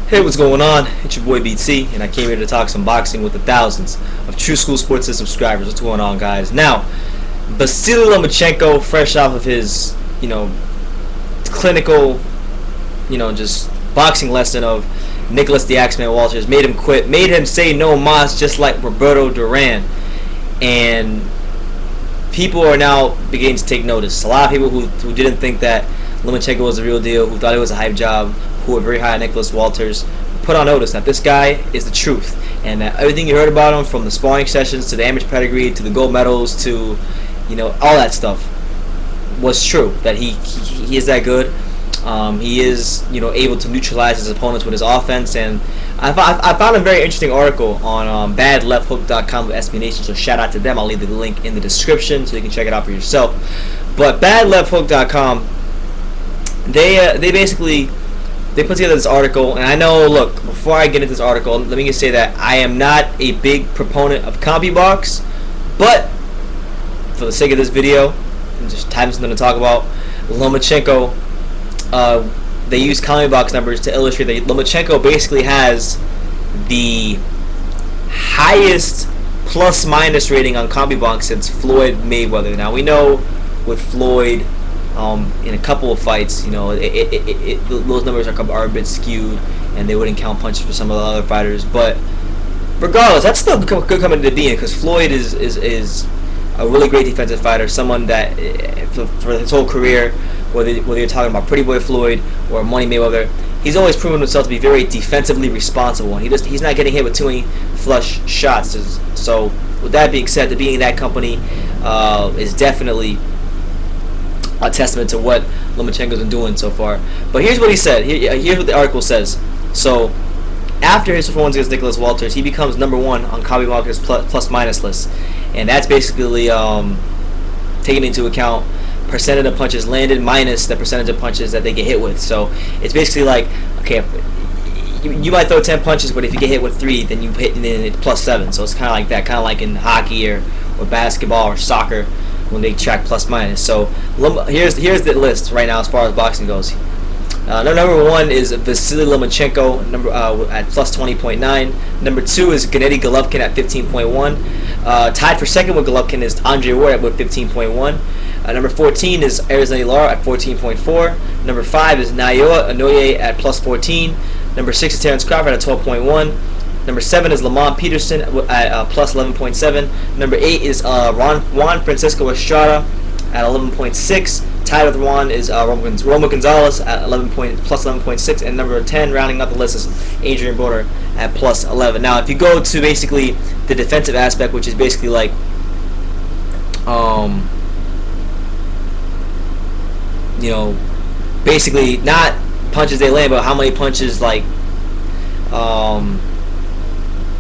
Hey, what's going on? It's your boy BT, and I came here to talk some boxing with the thousands of True School Sports subscribers. What's going on, guys? Now, Vasyl Lomachenko, fresh off of his, clinical, just boxing lesson of Nicholas the Axeman Walters, made him quit, made him say no mas, just like Roberto Duran. And people are now beginning to take notice. A lot of people who didn't think that Lomachenko was the real deal, who thought it was a hype job, who were very high on Nicholas Walters, put on notice that this guy is the truth, and that everything you heard about him, from the sparring sessions to the amateur pedigree to the gold medals to all that stuff, was true. That he is that good. He is able to neutralize his opponents with his offense. And I found a very interesting article on badlefthook.com with SB Nation, so shout out to them. I'll leave the link in the description so you can check it out for yourself. But badlefthook.com, they basically put together this article, and I know, look, before I get into this article, let me just say that I am not a big proponent of Compubox, but for the sake of this video, and just having something to talk about, Lomachenko, they use Compubox numbers to illustrate that Lomachenko basically has the highest plus-minus rating on Compubox since Floyd Mayweather. Now, we know with Floyd, in a couple of fights, those numbers are a bit skewed, and they wouldn't count punches for some of the other fighters. But regardless, that's still good coming to being, because Floyd is a really great defensive fighter, someone that for his whole career, whether you're talking about Pretty Boy Floyd or Money Mayweather, he's always proven himself to be very defensively responsible, and he's not getting hit with too many flush shots. So with that being said, to being in that company is definitely a testament to what Lomachenko's been doing so far. But here's what he said. Here's what the article says. So, after his performance against Nicholas Walters, he becomes number one on Compubox's plus-minus list. And that's basically taking into account percentage of punches landed minus the percentage of punches that they get hit with. So, it's basically like, okay, you might throw 10 punches, but if you get hit with 3, then you hit it's +7. So, it's kind of like that, kind of like in hockey or basketball or soccer, when they track plus minus. So here's the list right now as far as boxing goes. Number 1 is Vasyl Lomachenko, at plus 20.9. Number 2 is Gennady Golovkin at 15.1. Tied for second with Golovkin is Andre Ward with 15.1. Number 14 is Erislandy Lara at 14.4. Number 5 is Naoya Inoue at plus 14. Number 6 is Terence Crawford at 12.1. Number 7 is Lamont Peterson at plus 11.7. Number 8 is Juan Francisco Estrada at 11.6. Tied with Juan is Roma Gonzalez at plus 11.6. And number 10, rounding up the list, is Adrian Broner at plus 11. Now, if you go to basically the defensive aspect, which is basically like basically not punches they land, but how many punches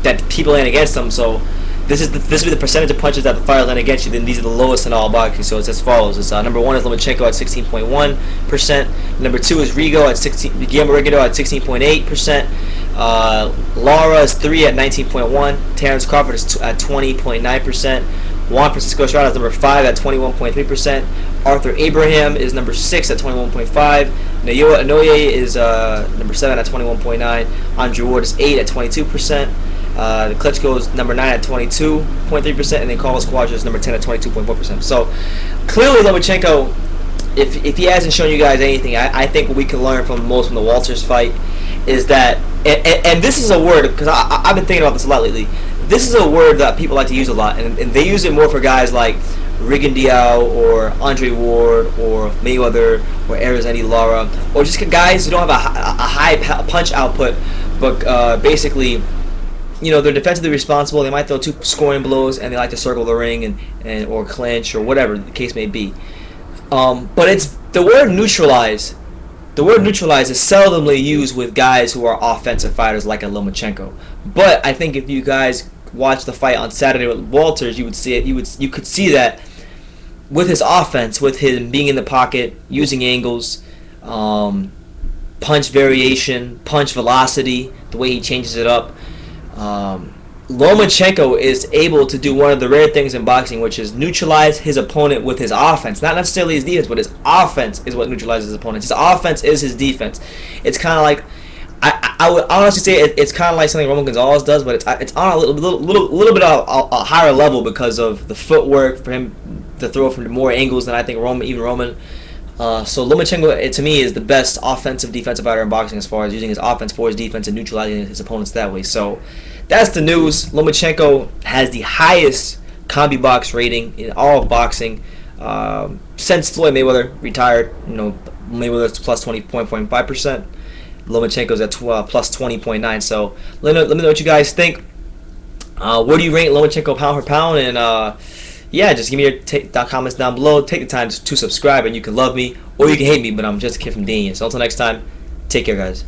that people land against them. So this will be the percentage of punches that the fighter land against you. Then these are the lowest in all boxing. So it's as follows: it's number 1 is Lomachenko at 16.1%. Number 2 is Guillermo Rigondeaux at 16.8%. Lara is 3 at 19.1. Terence Crawford is at 20.9%. Juan Francisco Estrada is number 5 at 21.3%. Arthur Abraham is number 6 at 21.5%. Naoya Inoue is number 7 at 21.9%. Andre Ward is 8 at 22%. The Klitschko is number 9 at 22.3%, and then Carlos Cuadra is number 10 at 22.4%. So clearly, Lomachenko, if he hasn't shown you guys anything, I think what we can learn from the Walters fight is that, and this is a word, because I've been thinking about this a lot lately. This is a word that people like to use a lot, and they use it more for guys like Rigondeaux or Andre Ward or Mayweather or Erislandy Lara, or just guys who don't have a high punch output, but basically, they're defensively responsible. They might throw 2 scoring blows, and they like to circle the ring and or clinch or whatever the case may be. But it's the word neutralize. The word neutralize is seldomly used with guys who are offensive fighters like a Lomachenko. But I think if you guys watch the fight on Saturday with Walters, you would see it. You could see that with his offense, with him being in the pocket, using angles, punch variation, punch velocity, the way he changes it up. Lomachenko is able to do one of the rare things in boxing, which is neutralize his opponent with his offense. Not necessarily his defense, but his offense is what neutralizes his opponent. His offense is his defense. It's kind of like, I would honestly say it's kind of like something Roman Gonzalez does, but it's on a little bit of a higher level because of the footwork for him to throw from more angles than I think Roman. So Lomachenko, to me, is the best offensive defensive fighter in boxing as far as using his offense for his defense and neutralizing his opponents that way. So that's the news. Lomachenko has the highest Compubox rating in all of boxing since Floyd Mayweather retired. Mayweather's plus 20.5%. Lomachenko's at plus 20.9. So let me know what you guys think. Where do you rate Lomachenko pound for pound? And yeah, just give me your comments down below. Take the time to subscribe, and you can love me or you can hate me, but I'm just a kid from Dania. So until next time, take care, guys.